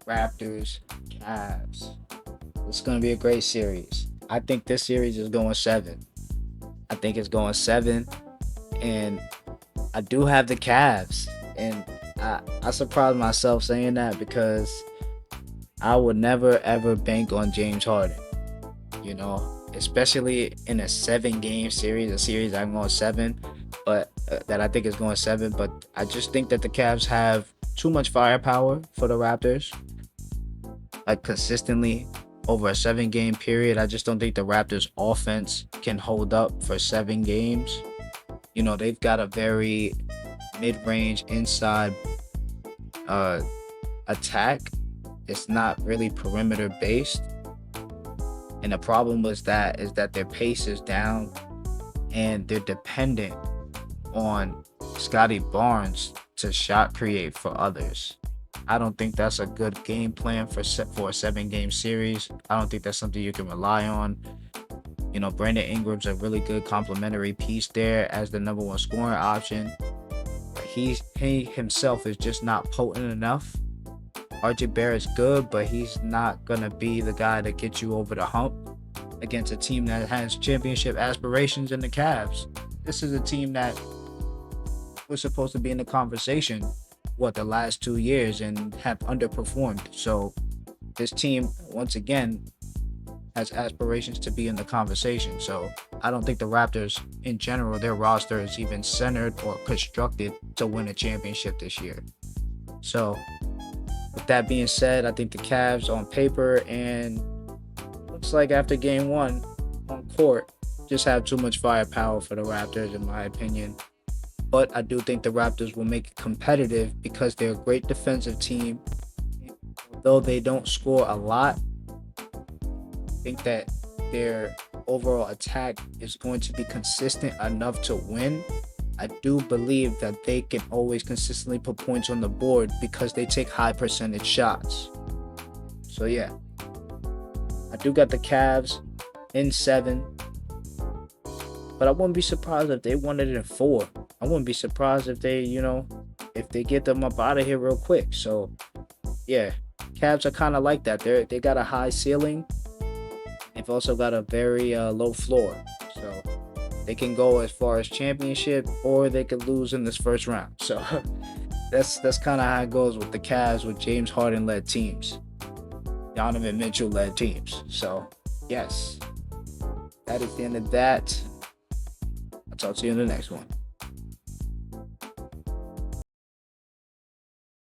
Raptors, Cavs. It's going to be a great series. I think this series is going seven. I think it's going seven, and I do have the Cavs, and I surprised myself saying that because I would never ever bank on James Harden. Especially in a 7 game series, a series I'm going seven, but that I think is going seven. But I just think that the Cavs have too much firepower for the Raptors, like consistently over a 7 game period. I just don't think the Raptors offense can hold up for 7 games. They've got a very mid-range inside uh attack. It's not really perimeter based. And the problem is that their pace is down and they're dependent on Scotty Barnes to shot create for others. I don't think that's a good game plan for a 7 game series. I don't think that's something you can rely on. Brandon Ingram's a really good complementary piece there as the number one scoring option. He himself is just not potent enough. RJ Barrett's good, but he's not gonna be the guy that gets you over the hump against a team that has championship aspirations in the Cavs. This is a team that was supposed to be in the conversation the last 2 years and have underperformed. So this team once again has aspirations to be in the conversation. So I don't think the Raptors in general, their roster is even centered or constructed to win a championship this year. So with that being said, I think the Cavs on paper and looks like after game one on court just have too much firepower for the Raptors in my opinion. But I do think the Raptors will make it competitive because they're a great defensive team. Though they don't score a lot, I think that their overall attack is going to be consistent enough to win. I do believe that they can always consistently put points on the board because they take high percentage shots. So yeah, I do got the Cavs in seven, but I wouldn't be surprised if they won it in four. I wouldn't be surprised if if they get them up out of here real quick. So yeah, Cavs are kind of like that. They got a high ceiling. They've also got a very low floor. So they can go as far as championship, or they could lose in this first round. So that's kind of how it goes with the Cavs with James Harden led teams, Donovan Mitchell led teams. So yes, that is the end of that. I'll talk to you in the next one.